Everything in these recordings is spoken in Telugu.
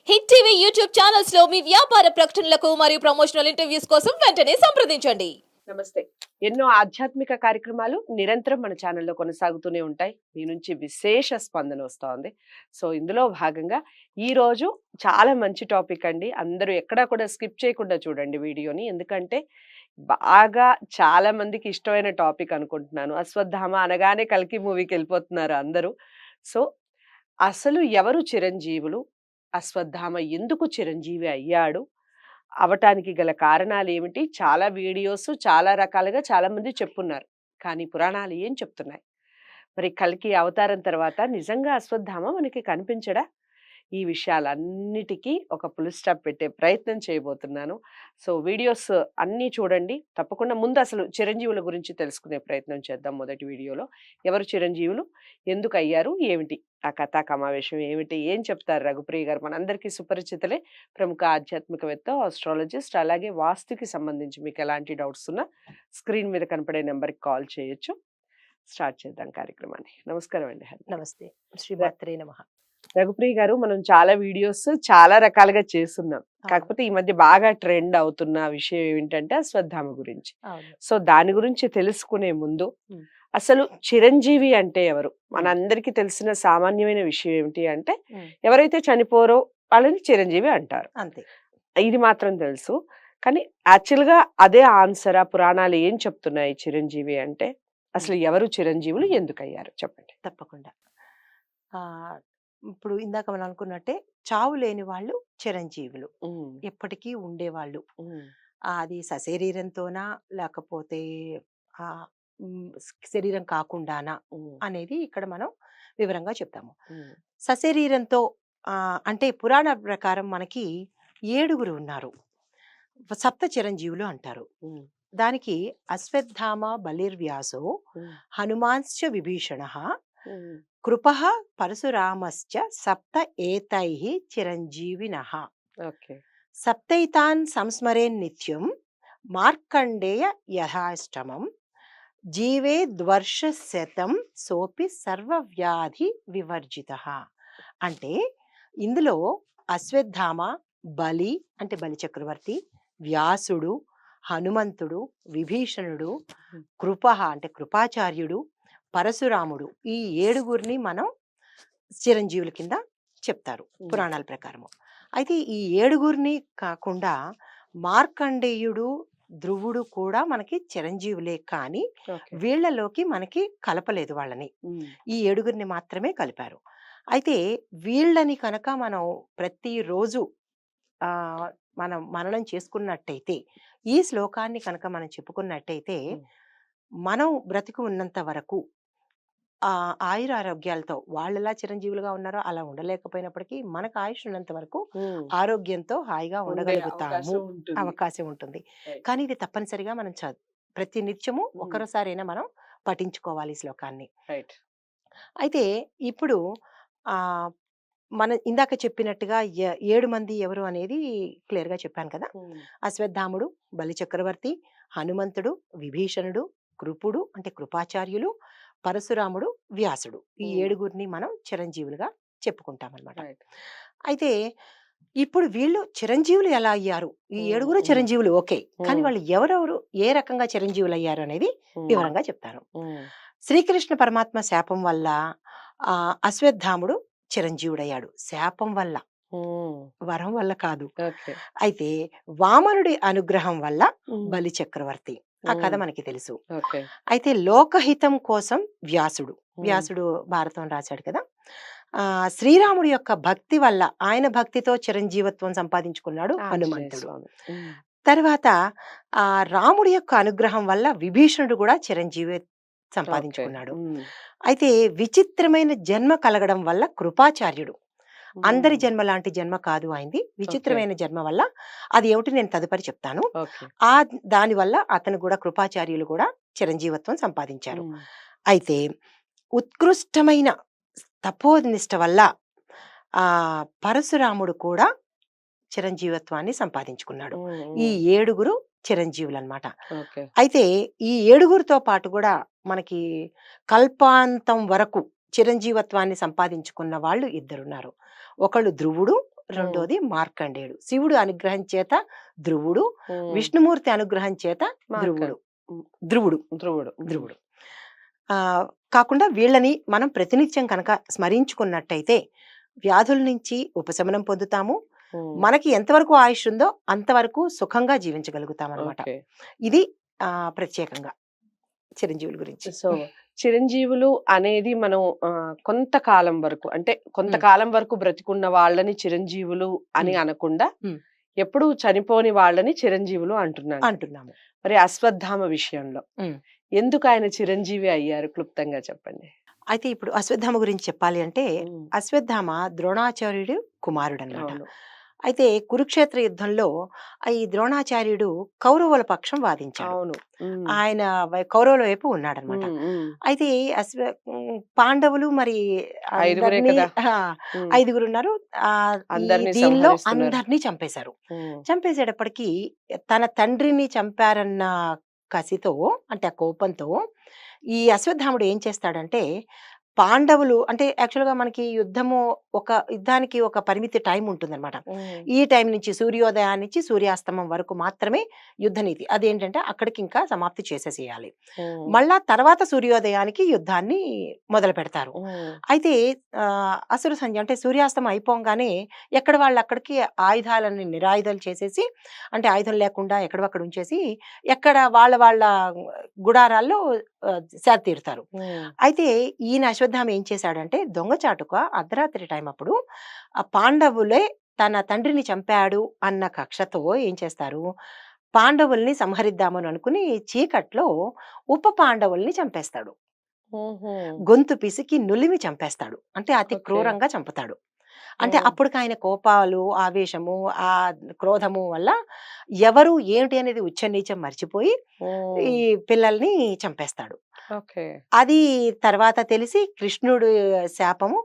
హిట్ టీవీ యూట్యూబ్ ఛానల్స్ లో మీ వ్యాపార ప్రకటనలకు మరియు ప్రమోషనల్ ఇంటర్వ్యూస్ కోసం వెంటనే సంప్రదించండి. నమస్తే. ఎన్నో ఆధ్యాత్మిక కార్యక్రమాలు నిరంతరం మన ఛానల్లో కొనసాగుతూనే ఉంటాయి. మీ నుంచి విశేష స్పందన వస్తోంది. సో, ఇందులో భాగంగా ఈరోజు చాలా మంచి టాపిక్ అండి. అందరూ ఎక్కడా కూడా స్కిప్ చేయకుండా చూడండి వీడియోని. ఎందుకంటే బాగా చాలా మందికి ఇష్టమైన టాపిక్ అనుకుంటున్నాను. అశ్వత్థామ అనగానే కల్కి మూవీకెళ్ళిపోతున్నారు అందరూ. సో, అసలు ఎవరు చిరంజీవులు? అశ్వత్థామ ఎందుకు చిరంజీవి అయ్యాడు? అవ్వటానికి గల కారణాలేమిటి? చాలా వీడియోస్ చాలా రకాలుగా చాలామంది చెప్పున్నారు. కానీ పురాణాలు ఏం చెప్తున్నాయి? మరి కల్కి అవతారం తర్వాత నిజంగా అశ్వత్థామ మనకి కనిపించడా? ఈ విషయాలన్నిటికీ ఒక ఫుల్ స్టాప్ పెట్టే ప్రయత్నం చేయబోతున్నాను. సో, వీడియోస్ అన్నీ చూడండి. తప్పకుండా ముందు అసలు చిరంజీవుల గురించి తెలుసుకునే ప్రయత్నం చేద్దాం మొదటి వీడియోలో. ఎవరు చిరంజీవులు? ఎందుకయ్యారు? ఏమిటి? ఆ కథా కమావేశం ఏమిటి? ఏం చెప్తారు రఘుప్రియ గారు? మనందరికీ సుపరిచితులే. ప్రముఖ ఆధ్యాత్మికవేత్త, ఆస్ట్రాలజిస్ట్, అలాగే వాస్తుకి సంబంధించి మీకు ఎలాంటి డౌట్స్ ఉన్నా స్క్రీన్ మీద కనపడే నెంబర్‌కి కాల్ చేయొచ్చు. స్టార్ట్ చేద్దాం కార్యక్రమాన్ని. నమస్కారం అండి. నమస్తే. శ్రీమాత్రే నమః. రఘుప్రియ గారు, మనం చాలా వీడియోస్ చాలా రకాలుగా చేస్తున్నాం. కాకపోతే ఈ మధ్య బాగా ట్రెండ్ అవుతున్న విషయం ఏమిటంటే అశ్వత్థామ గురించి. అవును. సో, దాని గురించి తెలుసుకునే ముందు ఉమ్. అసలు చిరంజీవి అంటే ఎవరు? మనందరికీ తెలిసిన సామాన్యమైన విషయం ఏమిటి అంటే ఎవరైతే చనిపోరో వాళ్ళని చిరంజీవి అంటారు. అంతే. ఇది మాత్రం తెలుసు. కానీ యాక్చువల్‌గా అదే ఆన్సరా? పురాణాలు ఏం చెప్తున్నాయి చిరంజీవి అంటే? అసలు ఎవరు చిరంజీవులు? ఎందుకయ్యారు? చెప్పండి. తప్పకుండా. ఆ ఇప్పుడు ఇందాక మనం అనుకున్నట్టే చావు లేని వాళ్ళు చిరంజీవులు. హ్మ్. ఎప్పటికీ ఉండేవాళ్ళు. హ్మ్. అది సశరీరంతోనా లేకపోతే ఆ శరీరం కాకుండానా హ్మ్. అనేది ఇక్కడ మనం వివరంగా చెప్తాము. హ్మ్. సశరీరంతో అంటే పురాణ ప్రకారం మనకి 7 ఉన్నారు. సప్త చిరంజీవులు అంటారు. హ్మ్. దానికి అశ్వత్థామ బలిర్వ్యాసో హ్మ్. హనుమాన్శ్చ విభీషణః హ్మ్. కృపః పరశురామశ్చ సప్త ఏతైః చిరంజీవినః. ఓకే. సప్తైతాన్ సంస్మరేన్ నిత్యం మార్కండేయ యథాష్టమం జీవేద్వర్ష శతం సోపి సర్వవ్యాధి వివర్జితః. అంటే ఇందులో అశ్వత్థామ, బలి అంటే బలి చక్రవర్తి, వ్యాసుడు, హనుమంతుడు, విభీషణుడు, కృపః అంటే కృపాచార్యుడు, పరశురాముడు, ఈ 7 మనం చిరంజీవుల కింద చెప్తారు పురాణాల ప్రకారము. అయితే ఈ 7 కాకుండా మార్కండేయుడు, ధ్రువుడు కూడా మనకి చిరంజీవులే. కానీ ఓకే. వీళ్ళలోకి మనకి కలపలేదు వాళ్ళని. హ్మ్. ఈ 7 మాత్రమే కలిపారు. అయితే వీళ్ళని కనుక మనం ప్రతిరోజు ఆ మనం మననం చేసుకున్నట్టయితే, ఈ శ్లోకాన్ని కనుక మనం చెప్పుకున్నట్టయితే మనం బ్రతికి ఉన్నంత వరకు ఆయుర ఆరోగ్యాలతో వాళ్ళెలా చిరంజీవులుగా ఉన్నారో అలా ఉండలేకపోయినప్పటికీ మనకు ఆయుష్ ఉన్నంత వరకు హ్మ్. ఆరోగ్యంతో హాయిగా ఉండే ఉండగలుగుతాము. అవకాశం ఉంటుంది. అవకాశం ఉంటుంది. Right. కానీ ఇది తప్పనిసరిగా మనం ప్రతి నిత్యము Hmm. ఒక్కసారైనా మనం పఠించుకోవాలి ఈ శ్లోకాన్ని. రైట్. అయితే ఇప్పుడు ఆ మనం ఇందాక చెప్పినట్టుగా 7 మంది ఎవరు అనేది క్లియర్ గా చెప్పాను కదా. హ్మ్. అశ్వత్థాముడు, బలి చక్రవర్తి, హనుమంతుడు, విభీషణుడు, కృపుడు అంటే కృపాచార్యులు, పరశురాముడు, వ్యాసుడు, ఈ 7 మనం చిరంజీవులుగా చెప్పుకుంటాం అన్నమాట. రైట్. అయితే ఇప్పుడు వీళ్ళు చిరంజీవులు ఎలా అయ్యారు? ఈ 7 చిరంజీవులు ఓకే. కానీ వాళ్ళు ఎవరెవరు ఏ రకంగా చిరంజీవులు అయ్యారు అనేది వివరంగా చెప్తాను. శ్రీకృష్ణ పరమాత్మ శాపం వల్ల అశ్వత్థాముడు చిరంజీవుడయ్యాడు. శాపం వల్ల, వరం వల్ల కాదు. ఓకే. అయితే వామనుడి అనుగ్రహం వల్ల బలి చక్రవర్తి. ఆ కథ మనకి తెలుసు. ఓకే. అయితే లోకహితం కోసం వ్యాసుడు భారతం రాశాడు కదా. శ్రీరాముడి యొక్క భక్తి వల్ల, ఆయన భక్తితో చిరంజీవత్వం సంపాదించుకున్నాడు హనుమంతుడు. తర్వాత రాముడి యొక్క అనుగ్రహం వల్ల విభీషణుడు కూడా చిరంజీవి సంపాదించుకున్నాడు. అయితే విచిత్రమైన జన్మ కలగడం వల్ల కృపాచార్యుడు, అందరి జన్మ లాంటి జన్మ కాదు ఆయనది, విచిత్రమైన జన్మ వల్ల, అది ఏమిటి నేను తదుపరి చెప్తాను. దాని వల్ల అతను కూడా కృపాచార్యులు కూడా చిరంజీవత్వం సంపాదించారు. అయితే ఉత్కృష్టమైన తపోనిష్ట వల్ల పరశురాముడు కూడా చిరంజీవత్వాన్ని సంపాదించుకున్నాడు. ఈ 7 చిరంజీవులు అన్నమాట. అయితే ఈ 7 పాటు కూడా మనకి కల్పాంతం వరకు చిరంజీవత్వాన్ని సంపాదించుకున్న వాళ్ళు 2 ఉన్నారు. ఒకళ్ళు ధ్రువుడు, రెండోది మార్కండేయుడు. శివుడు అనుగ్రహం చేత ధ్రువుడు, ఉమ్. విష్ణుమూర్తి అనుగ్రహం చేత ధ్రువుడు. ఉమ్. ధ్రువుడు ధ్రువుడు ధ్రువుడు ఆ కాకుండా వీళ్ళని మనం ప్రతినిత్యం కనుక స్మరించుకున్నట్టయితే వ్యాధుల నుంచి ఉపశమనం పొందుతాము. ఉమ్. మనకి ఎంతవరకు ఆయుష్ ఉందో అంతవరకు సుఖంగా జీవించగలుగుతాం అనమాట. ఓకే. ఇది ప్రత్యేకంగా చిరంజీవుల గురించి. సో చిరంజీవులు అనేది మనం కొంతకాలం వరకు అంటే కొంతకాలం వరకు బ్రతికున్న వాళ్ళని చిరంజీవులు అని అనకుండా ఉమ్. ఎప్పుడు చనిపోని వాళ్ళని చిరంజీవులు అంటున్నాను. అంటున్నాము. మరి అశ్వత్థామ విషయంలో ఉమ్. ఎందుకు ఆయన చిరంజీవి అయ్యారు క్లుప్తంగా చెప్పండి. అయితే ఇప్పుడు అశ్వత్థామ గురించి చెప్పాలి అంటే ఉమ్. అశ్వత్థామ ద్రోణాచార్యుడు కుమారుడు అనమాట. అవును. అయితే కురుక్షేత్ర యుద్ధంలో ఈ ద్రోణాచార్యుడు కౌరవుల పక్షం వాదించాడు. అవును. ఉమ్. ఆయన కౌరవుల వైపు ఉన్నాడనమాట. ఉమ్. ఉమ్. అయితే పాండవులు మరి ఐదుగురే అందరినీ కదా. ఉమ్. ఐదుగురు ఉన్నారు. అందరినీ దీనిలో సంహరిస్తున్నారు. అందరినీ చంపేశారు. ఉమ్. చంపేసేటప్పటికి తన తండ్రిని చంపారన్న కసితో అంటే ఆ కోపంతో ఈ అశ్వత్థాముడు ఏం చేస్తాడంటే పాండవులు అంటే యాక్చువల్గా మనకి యుద్ధానికి ఒక పరిమితి టైం ఉంటుందన్నమాట. ఉమ్. ఈ టైం నుంచి సూర్యోదయాన్నించి సూర్యాస్తమం వరకు మాత్రమే యుద్ధ నీతి. అదేంటంటే అక్కడికి ఇంకా సమాప్తి చేసేసేయాలి. ఉమ్. మళ్ళా తర్వాత సూర్యోదయానికి యుద్ధాన్ని మొదలు పెడతారు. ఉమ్. అయితే అసుర సంధ్య అంటే సూర్యాస్తమం అయిపోగానే ఎక్కడ వాళ్ళు అక్కడికి ఆయుధాలని నిరాయుధాలు చేసేసి అంటే ఆయుధం లేకుండా ఎక్కడక్కడ ఉంచేసి ఎక్కడ వాళ్ళ గుడారాల్లో సేద తీరుతారు. ఉమ్. అయితే ఈయన అశ్వత్థామ ఏం చేశాడంటే దొంగచాటుగా అర్ధరాత్రి టైం అప్పుడు ఆ పాండవులే తన తండ్రిని చంపాడు అన్న కక్షతో ఏం చేస్తారు, పాండవుల్ని సంహరిద్దామని అనుకుని చీకట్లో ఉప పాండవుల్ని చంపేస్తాడు. ఉహుం. గొంతు పిసికి నులిమి చంపేస్తాడు. అంటే అతి ఓకే. క్రూరంగా చంపుతాడు. అంటే ఉమ్. అప్పటికి ఆయన కోపాలు, ఆవేశము, ఆ క్రోధము వల్ల ఎవరు ఏమిటి అనేది ఉచ్చనీచం మర్చిపోయి ఈ ఉమ్. పిల్లల్ని చంపేస్తాడు. ఓకే. అది తర్వాత తెలిసి కృష్ణుడు శాపము.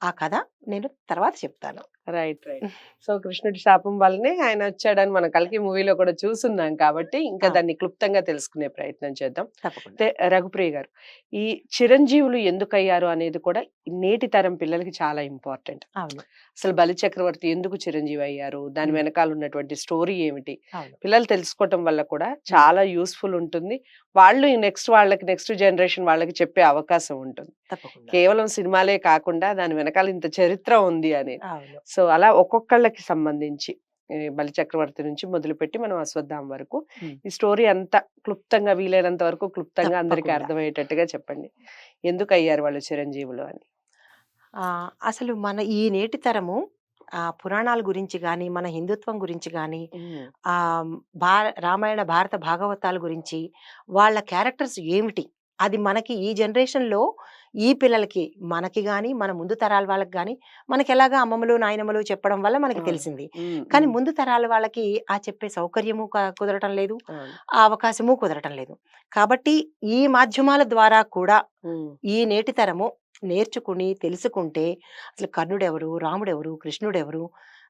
ఆ కథ నేను తర్వాత చెప్తాను. రైట్. రైట్. సో కృష్ణుడి శాపం వల్లనే ఆయన వచ్చాడని మన కల్కి మూవీలో కూడా చూస్తున్నాం కాబట్టి ఇంకా ఆ. దాన్ని క్లుప్తంగా తెలుసుకునే ప్రయత్నం చేద్దాం. తప్పకుండా. అయితే రఘుప్రియ గారు, ఈ చిరంజీవులు ఎందుకయ్యారు అనేది కూడా నేటి తరం పిల్లలకి చాలా ఇంపార్టెంట్. అవును. అసలు బలి చక్రవర్తి ఎందుకు చిరంజీవి అయ్యారు, దాని ఉమ్. వెనకాల ఉన్నటువంటి స్టోరీ ఏమిటి, అవును. పిల్లలు తెలుసుకోవటం వల్ల కూడా చాలా యూస్ఫుల్ ఉంటుంది. వాళ్ళు నెక్స్ట్ జనరేషన్ వాళ్ళకి చెప్పే అవకాశం ఉంటుంది. తప్పకుండా. కేవలం సినిమాలే కాకుండా దాని వెనకాల ఇంత చరిత్ర ఉంది అనేది. అవును. సో అలా ఒక్కొక్కళ్ళకి సంబంధించి బలి చక్రవర్తి నుంచి మొదలుపెట్టి మనం అశ్వత్థామ వరకు ఈ స్టోరీ అంతా క్లుప్తంగా వీలైనంత వరకు క్లుప్తంగా అందరికి తప్పకుండా. అర్థమయ్యేటట్టుగా చెప్పండి. ఎందుకు అయ్యారు వాళ్ళు చిరంజీవులు అని. అసలు మన ఈ నేటి తరము పురాణాల గురించి కానీ మన హిందుత్వం గురించి కానీ ఆ రామాయణ భారత భాగవతాల గురించి వాళ్ళ క్యారెక్టర్స్ ఏమిటి అది మనకి ఈ జనరేషన్లో ఈ పిల్లలకి మనకి కానీ మన ముందు తరాల వాళ్ళకి కానీ మనకి ఎలాగా అమ్మమ్మలు నాయనమ్మలు చెప్పడం వల్ల మనకి తెలిసింది. కానీ ముందు తరాల వాళ్ళకి ఆ చెప్పే సౌకర్యము కుదరటం లేదు, ఆ అవకాశము కుదరటం లేదు. కాబట్టి ఈ మాధ్యమాల ద్వారా కూడా ఈ నేటి తరము నేర్చుకుని తెలుసుకుంటే అసలు కర్ణుడెవరు, రాముడెవరు, కృష్ణుడెవరు,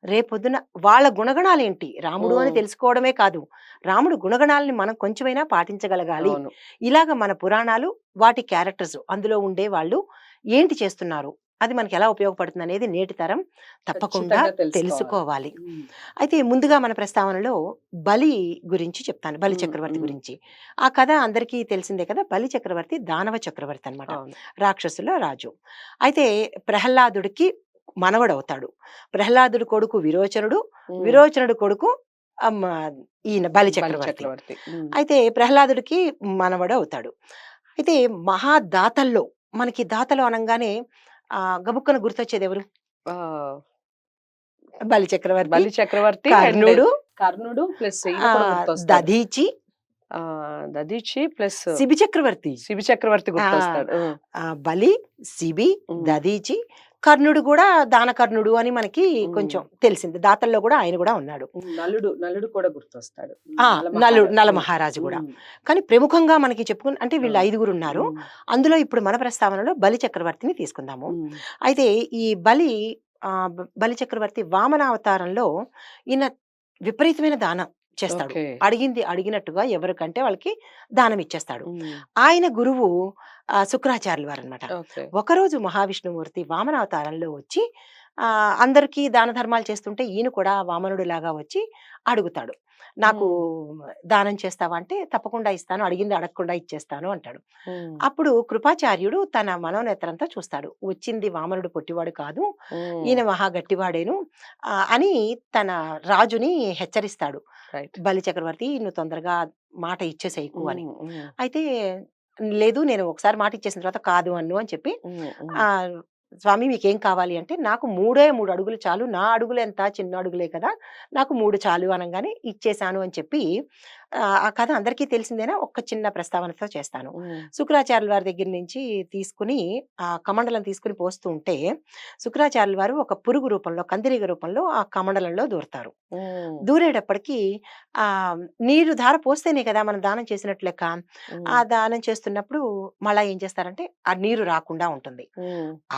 రేపొద్దున వాళ్ళ గుణగణాలేంటి, రాముడు అని తెలుసుకోవడమే కాదు రాముడు గుణగణాలని మనం కొంచెమైనా పాటించగలగాలి. అవును. ఇలాగ మన పురాణాలు వాటి క్యారెక్టర్స్ అందులో ఉండే వాళ్ళు ఏంటి చేస్తున్నారు అది మనకి ఎలా ఉపయోగపడుతుంది అనేది నేటి తరం తప్పకుండా ఖచ్చితంగా తెలుసుకోవాలి. అయితే ముందుగా మన ప్రస్తావనలో బలి గురించి చెప్తాను, బలి చక్రవర్తి గురించి. ఆ కథ అందరికీ తెలిసిందే కదా. బలి చక్రవర్తి దానవ చక్రవర్తి అన్నమాట, అవును. రాక్షసుల రాజు. అయితే ప్రహ్లాదుడికి మనవడవుతాడు. ప్రహ్లాదుడి కొడుకు విరోచనుడు, విరోచనుడు కొడుకు ఈయన బలి చక్రవర్తి. అయితే ప్రహ్లాదుడికి మనవడు అవుతాడు. అయితే మహాదాతల్లో మనకి దాతలు అనగానే గబుక్కన గుర్తొచ్చేది ఎవరు? బలి చక్రవర్తి, బలి చక్రవర్తి, కర్ణుడు ప్లస్ దధీచి, దధీచి ప్లస్ శిబి చక్రవర్తి గుర్తొస్తాడు. బలి, శిబి, దధీచి, కర్ణుడు కూడా దానకర్ణుడు అని మనకి కొంచెం తెలిసింది. దాతల్లో కూడా ఆయన కూడా ఉన్నాడు. నలుడు కూడా గుర్తొస్తాడు, నల మహారాజు కూడా. కానీ ప్రముఖంగా మనకి చెప్పుకుని అంటే వీళ్ళు ఐదుగురు ఉన్నారు. అందులో ఇప్పుడు మన ప్రస్తావనలో బలి చక్రవర్తిని తీసుకుందాము. అయితే ఈ బలి చక్రవర్తి వామనావతారంలో ఈయన విపరీతమైన దానం చేస్తాడు. అడిగింది అడిగినట్టుగా ఎవరికంటే వాళ్ళకి దానం ఇచ్చేస్తాడు. ఆయన గురువు శుక్రాచార్యులు వారు అనమాట. ఒకరోజు మహావిష్ణుమూర్తి వామనావతారంలో వచ్చి అందరికీ దాన ధర్మాలు చేస్తుంటే ఈయన కూడా వామనుడిలాగా వచ్చి అడుగుతాడు. నాకు దానం చేస్తావా అంటే, తప్పకుండా ఇస్తాను. అడిగింది అడగకుండా ఇచ్చేస్తాను అంటాడు. అప్పుడు కృపాచార్యుడు తన మనోనేత్రంతో చూస్తాడు. వచ్చింది వామనుడు పొట్టివాడు కాదు. ఈయన మహా గట్టివాడేను అని తన రాజుని హెచ్చరిస్తాడు. రైట్. బలి చక్రవర్తి నువ్వు తొందరగా మాట ఇచ్చేసేయకు అని. అయితే లేదు నేను ఒకసారి మాట ఇచ్చేసిన తర్వాత కాదు అన్ను అని చెప్పి ఆ స్వామి మీకేం కావాలి అంటే నాకు 3 అడుగులు చాలు. నా అడుగులు ఎంత చిన్న అడుగులే కదా, నాకు 3 చాలు అనగానే ఇచ్చేశాను అని చెప్పి ఆ కథ అందరికీ తెలిసిందేనా, ఒక్క చిన్న ప్రస్తావనతో చేస్తాను. శుక్రాచార్యుల వారి దగ్గర నుంచి తీసుకుని ఆ కమండలం తీసుకుని పోస్తూ ఉంటే శుక్రాచార్యుల వారు ఒక పురుగు రూపంలో కందిరీగ రూపంలో ఆ కమండలంలో దూరతారు. దూరేటప్పటికి ఆ నీరు ధార పోస్తేనే కదా మనం దానం చేసినట్లు లెక్క. ఆ దానం చేస్తున్నప్పుడు మళ్ళా ఏం చేస్తారంటే ఆ నీరు రాకుండా ఉంటుంది.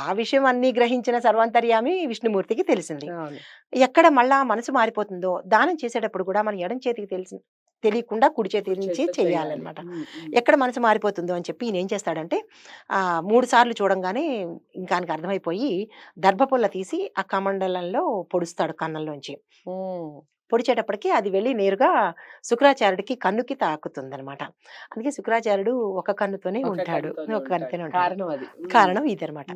ఆ విషయం అన్ని గ్రహించిన సర్వాంతర్యామి విష్ణుమూర్తికి తెలిసింది. ఎక్కడ మళ్ళా మనసు మారిపోతుందో దానం చేసేటప్పుడు కూడా మన ఎడం చేతికి తెలియకుండా కుడి చేతి నుంచి చెయ్యాలన్నమాట. ఎక్కడ మనసు మారిపోతుందో అని చెప్పి ఈయన ఏం చేస్తాడంటే 3 సార్లు చూడంగానే ఇంకా ఆయనకి అర్థమైపోయి దర్భపుల్ల తీసి ఆ కమండలంలో పొడుస్తాడు కన్నంలోంచి. పొడిచేటప్పటికి అది వెళ్ళి నేరుగా శుక్రాచార్యుడికి కన్నుకి తాకుతుందన్నమాట. అందుకే శుక్రాచార్యుడు ఒక కన్నుతోనే ఉంటాడు. ఒక కన్నుతోనే ఉంటాడు. కారణం అది. కారణం ఇదనమాట.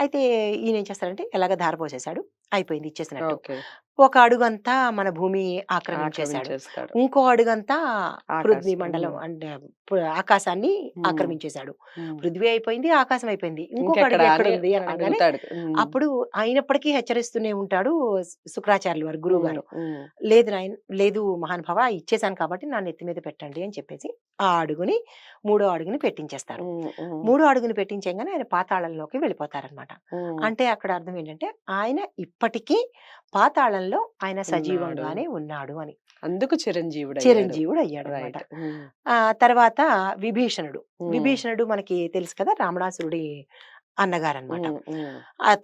అయితే ఈయన ఏం చేస్తాడంటే ఎలాగ ధార పోసేశాడు, అయిపోయింది ఇచ్చేసినట్టు. ఓకే. ఒక అడుగంతా మన భూమి ఆక్రమించేశాడు. ఆక్రమించేస్తాడు. ఇంకో అడుగంతా పృథ్వీ ఆకాశం. మండలం అంటే ఆకాశాన్ని ఆక్రమించేశాడు. పృథ్వీ అయిపోయింది, ఆకాశం అయిపోయింది. ఇంకొక ఇంకెక్కడ అడుగు ఎక్కడ అని ఉంది అనగానే అడుగుతాడు. అప్పుడు అయినప్పటికీ హెచ్చరిస్తూనే ఉంటాడు శుక్రాచార్యుల వారు గురువు గారు. ఉమ్. లేదు నాయన లేదు మహానుభావ ఇచ్చేసాను కాబట్టి నా నెత్తి మీద పెట్టండి అని చెప్పేసి ఆ అడుగుని 3వ అడుగుని పెట్టించేస్తారు. ఉమ్. ఉమ్. 3వ అడుగుని పెట్టించగానే ఆయన పాతాళంలోకి వెళ్ళిపోతారనమాట. ఉమ్. అంటే అక్కడ అర్థం ఏంటంటే ఆయన ఇప్పటికీ పాతాళంలో ఆయన ఉన్నాడు. సజీవంగానే ఉన్నాడు అని. అందుకు చిరంజీవుడు చిరంజీవుడు అయ్యాడు అనమాట. తర్వాత విభీషణుడు. విభీషణుడు మనకి తెలుసు కదా, రావణాసురుడి అన్నగారనమాట,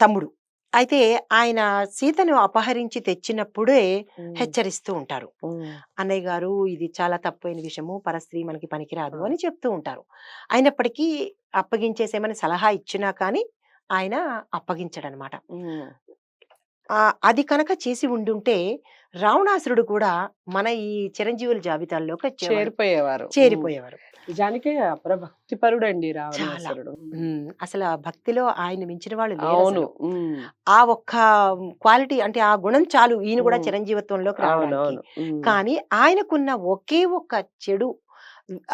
తమ్ముడు. అయితే ఆయన సీతను అపహరించి తెచ్చినప్పుడే హెచ్చరిస్తూ ఉంటారు. అన్నయ్య గారు ఇది చాలా తప్పైన విషయము, పరస్త్రీ మనకి పనికిరాదు అని చెప్తూ ఉంటారు. అయినప్పటికీ అప్పగించేసేమని సలహా ఇచ్చినా కానీ ఆయన అప్పగించడనమాట. అది కనుక చేసి ఉండుంటే రావణాసురుడు కూడా మన ఈ చిరంజీవుల జాబితాల్లోకి చేరిపోయేవారు. నిజానికే అప్రభక్తిపరుడు అండి రావణాసురుడు. అసలు ఆ భక్తిలో ఆయన మించిన వాళ్ళు లేరు అవును. అసలు. ఆ ఒక్క క్వాలిటీ అంటే ఆ గుణం చాలు ఈయన కూడా చిరంజీవత్వంలోకి రావడానికి. కానీ ఆయనకున్న ఒకే ఒక్క చెడు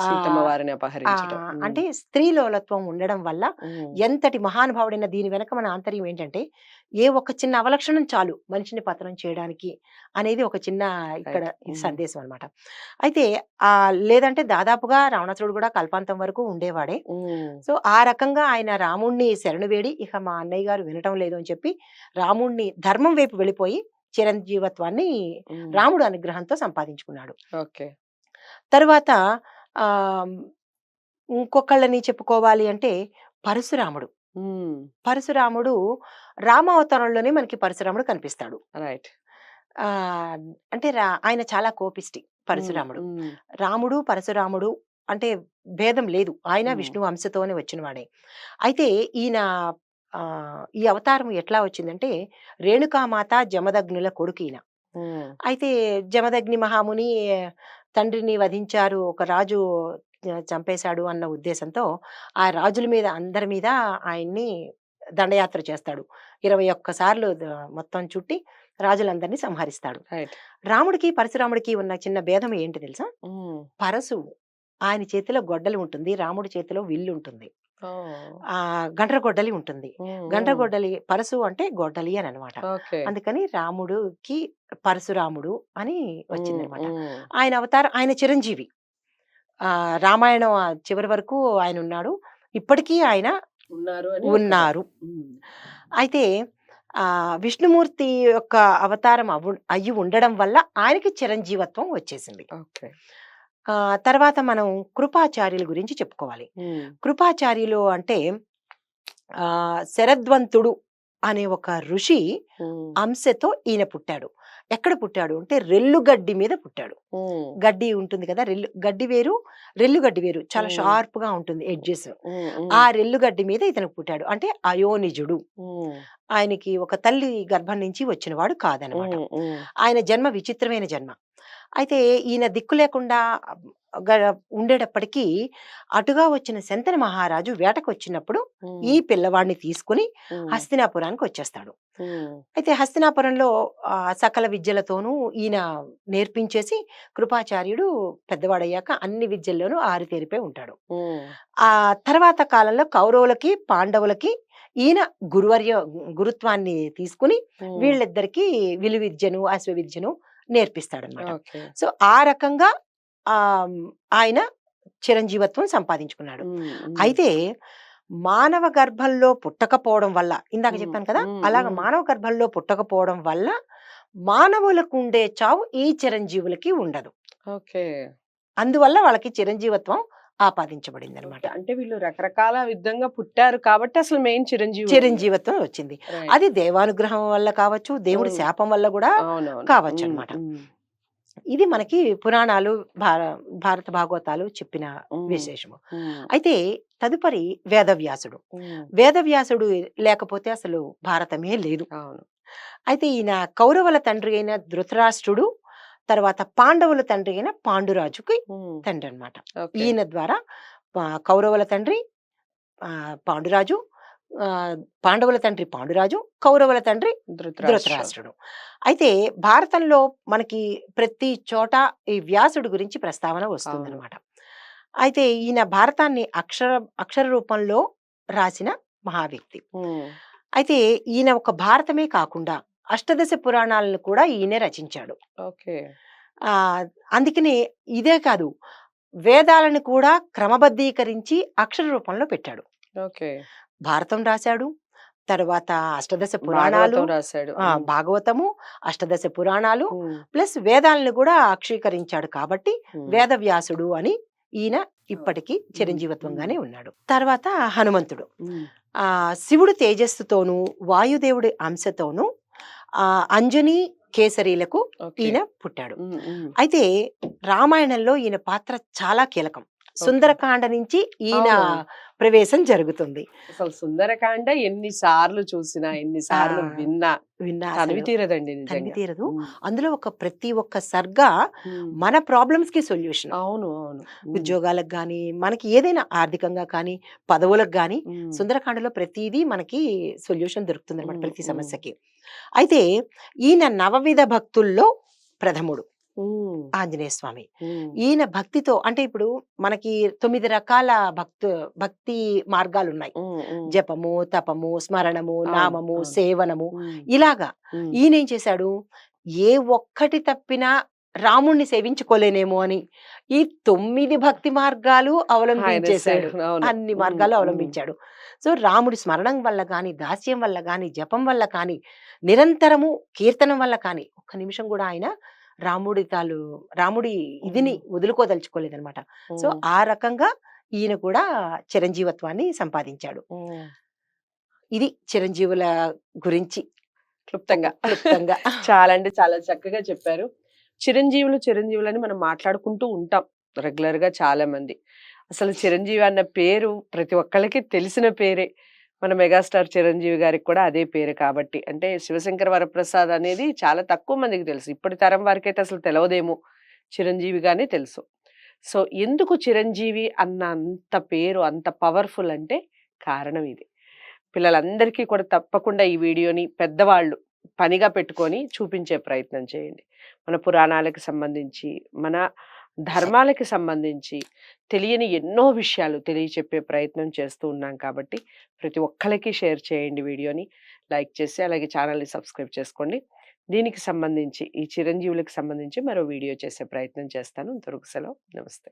సీతమ్మ వారిని అపహరించడం. అంటే స్త్రీలోలత్వం ఉండడం వల్ల ఎంతటి మహానుభావుడైన దీని వెనక మన ఆంతర్యం ఏంటంటే ఏ ఒక్క చిన్న అవలక్షణం చాలు మనిషిని పతనం చేయడానికి అనేది ఒక చిన్న ఇక్కడ సందేశం అన్నమాట. అయితే లేదంటే దాదాపుగా రావణాసురుడు కూడా కల్పాంతం వరకు ఉండేవాడే. సో ఆ రకంగా ఆయన రాముణ్ణి శరణు వేడి ఇక మా అన్నయ్య గారు వినటం లేదు అని చెప్పి రాముణ్ణి ధర్మం వైపు వెళ్ళిపోయి చిరంజీవత్వాన్ని రాముడు అనుగ్రహంతో సంపాదించుకున్నాడు. ఓకే. తర్వాత ఆ ఇంకొకళ్ళని చెప్పుకోవాలి అంటే పరశురాముడు. పరశురాముడు రామావతారంలోనే మనకి పరశురాముడు కనిపిస్తాడు. రైట్. అంటే ఆయన చాలా కోపిష్టి పరశురాముడు. రాముడు పరశురాముడు అంటే భేదం లేదు, ఆయన విష్ణు అంశతోనే వచ్చిన వాడే. అయితే ఈయన ఈ అవతారం ఎట్లా వచ్చిందంటే రేణుకామాత జమదగ్నుల కొడుకు ఈయన. అయితే జమదగ్ని మహాముని తండ్రిని వధించారు, ఒక రాజు చంపేశాడు అన్న ఉద్దేశంతో ఆ రాజుల మీద అందరి మీద ఆయన్ని దండయాత్ర చేస్తాడు. 21 సార్లు మొత్తం చుట్టి రాజులందరినీ సంహరిస్తాడు. రాముడికి పరశురాముడికి ఉన్న చిన్న భేదం ఏంటి తెలుసా? పరశు ఆయన చేతిలో గొడ్డలి ఉంటుంది, రాముడి చేతిలో విల్లు ఉంటుంది. గండ్ర గొడ్డలి ఉంటుంది. గండ్ర గొడ్డలి పరశు అంటే గొడ్డలి అని అనమాట. అందుకని రాముడికి పరశురాముడు అని వచ్చింది అనమాట. ఆయన అవతారం, ఆయన చిరంజీవి. రామాయణం చివరి వరకు ఆయన ఉన్నాడు, ఇప్పటికీ ఆయన ఉన్నారు. అయితే విష్ణుమూర్తి యొక్క అవతారం అయ్యి ఉండడం వల్ల ఆయనకి చిరంజీవత్వం వచ్చేసింది. తర్వాత మనం కృపాచార్యుల గురించి చెప్పుకోవాలి. కృపాచార్యులు అంటే శరద్వంతుడు అనే ఒక ఋషి అంశతో ఈయన పుట్టాడు. ఎక్కడ పుట్టాడు అంటే రెల్లు గడ్డి మీద పుట్టాడు. ఉమ్, గడ్డి ఉంటుంది కదా, గడ్డి వేరు, రెల్లు గడ్డి వేరు, చాలా ఉమ్, షార్ప్ గా ఉంటుంది ఎడ్జెస్. ఉమ్, ఉమ్, ఆ రెల్లు గడ్డి మీద ఇతనికి పుట్టాడు. అంటే అయోనిజుడు. ఉమ్, ఆయనకి ఒక తల్లి గర్భం నుంచి వచ్చినవాడు కాదనమాట. ఉమ్, ఉమ్, ఆయన జన్మ విచిత్రమైన జన్మ. అయితే ఈయన దిక్కు లేకుండా ఉండేటప్పటికీ అటుగా వచ్చిన శంతన మహారాజు వేటకు వచ్చినప్పుడు ఈ ఉమ్, పిల్లవాడిని తీసుకుని ఉమ్, హస్తినాపురానికి వచ్చేస్తాడు. ఉమ్, అయితే హస్తినాపురంలో సకల విద్యలతోనూ ఈయన నేర్పించేసి కృపాచార్యుడు పెద్దవాడయ్యాక అన్ని విద్యల్లోనూ ఆరితేరిపోయి ఉంటాడు. ఉమ్, ఆ తర్వాత కాలంలో కౌరవులకి పాండవులకి ఈయన గురుత్వాన్ని తీసుకుని ఉమ్, వీళ్ళిద్దరికి విలువిద్యను అశ్వవిద్యను నేర్పిస్తాడనమాట. ఓకే. సో ఆ రకంగా ఆ ఆయన చిరంజీవత్వం సంపాదించుకున్నాడు. ఉమ్, ఉమ్, అయితే మానవ గర్భంలో పుట్టకపోవడం వల్ల, ఇందాక ఉమ్, చెప్పాను కదా, ఉమ్, అలాగ ఉమ్, మానవ గర్భంలో పుట్టకపోవడం వల్ల మానవులకు ఉండే చావు ఈ చిరంజీవులకి ఉండదు. ఓకే. అందువల్ల వాళ్ళకి చిరంజీవత్వం ఆపాదించబడింది ఓకే. అనమాట. అంటే వీళ్ళు రకరకాల విధంగా పుట్టారు కాబట్టి అసలు మెయిన్ చిరంజీవి చిరంజీవత్వం వచ్చింది. రైట్. అది దేవానుగ్రహం వల్ల కావచ్చు, దేవుడి ఉమ్, శాపం వల్ల కూడా అవునవును. కావచ్చు ఉమ్, అన్నమాట. ఉమ్, ఇది మనకి పురాణాలు, భారత భాగవతాలు చెప్పిన ఉమ్, విశేషము. ఉమ్, అయితే తదుపరి వేదవ్యాసుడు. ఉమ్, వేదవ్యాసుడు లేకపోతే అసలు భారతమే లేదు. అవును. అయితే ఈయన కౌరవుల తండ్రి అయిన ధృతరాష్ట్రుడు, తర్వాత పాండవుల తండ్రి అయిన పాండురాజుకి ఉమ్, తండ్రి అన్నమాట. ఓకే. ఈయన ద్వారా కౌరవుల తండ్రి పాండురాజు, ఆ, పాండవుల తండ్రి పాండురాజు, కౌరవుల తండ్రి ధృతరాష్ట్ర. ధృతరాష్ట్రుడు. అయితే భారతంలో మనకి ప్రతి చోట ఈ వ్యాసుడు గురించి ప్రస్తావన అవును. వస్తుందన్నమాట. అయితే ఈయన భారతాన్ని అక్షర రూపంలో రాసిన మహావ్యక్తి. ఉమ్, అయితే ఈయన ఒక భారతమే కాకుండా అష్టదశ పురాణాలను కూడా ఈయనే రచించాడు. ఓకే. ఆ అందుకనే ఇదే కాదు, వేదాలను కూడా క్రమబద్ధీకరించి అక్షర రూపంలో పెట్టాడు. ఓకే. భారతం రాశాడు, తర్వాత అష్టదశ పురాణాలు, భాగవతం రాశాడు. ఉమ్, భాగవతము, అష్టదశ పురాణాలు ఉమ్, ప్లస్ వేదాలను కూడా అక్షీకరించాడు. కాబట్టి ఉమ్, వేదవ్యాసుడు అని ఈయన ఇప్పటికీ ఉమ్, చిరంజీవత్వంగానే ఉమ్, ఉన్నాడు. తర్వాత హనుమంతుడు. ఉమ్, శివుడు తేజస్సుతోనూ వాయుదేవుడి అంశతోనూ అంజనీ కేసరీలకు ఓకే. ఈయన పుట్టాడు. ఉమ్, ఉమ్, అయితే రామాయణంలో ఈయన పాత్ర చాలా కీలకం. ఓకే. సుందరకాండ నుంచి ఈయన అవునవును. ప్రవేశం జరుగుతుంది. అసలు సుందరకాండ ఎన్నిసార్లు చూసినా ఆ ఎన్నిసార్లు విన్నా విన్నా తనివి అసలు తీరదండి తనివి నిజంగా. తీరదు. ఉమ్, అందులో ప్రతి ఒక్క సర్గ ఉమ్, మన ప్రాబ్లమ్స్ కి సొల్యూషన్. అవును. అవును. ఉమ్, ఉద్యోగాలకు కానీ, మనకి ఏదైనా ఆర్థికంగా కానీ, పదవులకు కానీ ఉమ్, సుందరకాండలో ప్రతిదీ మనకి సొల్యూషన్ దొరుకుతుంది అనమాట, ఉమ్, ప్రతి ఉమ్, సమస్యకి. అయితే ఈయన నవవిధ భక్తుల్లో ప్రథముడు ఉమ్, ఆంజనేయ స్వామి. ఉమ్, ఈయన భక్తితో, అంటే ఇప్పుడు మనకి 9 రకాల భక్తి మార్గాలు ఉన్నాయి. ఉమ్, ఉమ్, జపము, తపము, స్మరణము, అవును. నామము, అవును. సేవనము, ఉమ్, ఇలాగా. ఉమ్, ఈయన ఏం చేశాడు, ఏ ఒక్కటి తప్పినా రాముణ్ణి సేవించుకోలేనేమో అని ఈ 9 భక్తి మార్గాలు ఆయన అవలంబించేశాడు. అవును. అన్ని ఉమ్, మార్గాలు ఉమ్, అవలంబించాడు. సో రాముడి స్మరణం వల్ల కానీ, దాస్యం వల్ల కానీ, జపం వల్ల కానీ, నిరంతరము కీర్తనం వల్ల కానీ ఒక్క నిమిషం కూడా ఆయన రాముడి ఇదిని ఉమ్, వదులుకోదలుచుకోలేదన్నమాట. సో ఉమ్, ఆ రకంగా ఈయన కూడా చిరంజీవత్వాన్ని సంపాదించాడు. ఉమ్. ఇది చిరంజీవుల గురించి క్లుప్తంగా క్లుప్తంగా. చాలా అంటే చాలా చక్కగా చెప్పారు. చిరంజీవులని మనం మాట్లాడుకుంటూ ఉంటాం రెగ్యులర్ గా చాలా మంది. అసలు చిరంజీవి అన్న పేరు ప్రతి ఒక్కళ్ళకి తెలిసిన పేరే. మన మెగాస్టార్ చిరంజీవి గారికి కూడా అదే పేరు కాబట్టి, అంటే శివశంకర వరప్రసాద్ అనేది చాలా తక్కువ మందికి తెలుసు. ఇప్పటి తరం వారికైతే అసలు తెలియదేమో, చిరంజీవిగానే తెలుసు. సో ఎందుకు చిరంజీవి అన్న అంత పేరు అంత పవర్ఫుల్ అంటే కారణం ఇది. పిల్లలందరికీ కూడా తప్పకుండా ఈ వీడియోని పెద్దవాళ్ళు పనిగా పెట్టుకొని చూపించే ప్రయత్నం చేయండి. మన పురాణాలకు సంబంధించి, మన ధర్మాలకి సంబంధించి తెలియని ఎన్నో విషయాలు తెలియచెప్పే ప్రయత్నం చేస్తూ ఉన్నాం కాబట్టి ప్రతి ఒక్కరికి షేర్ చేయండి వీడియోని, లైక్ చేసి అలాగే ఛానల్ని సబ్స్క్రైబ్ చేసుకోండి. దీనికి సంబంధించి ఈ చిరంజీవులకు సంబంధించి మరో వీడియో చేసే ప్రయత్నం చేస్తాను. దొరుకు సెలవు. నమస్తే.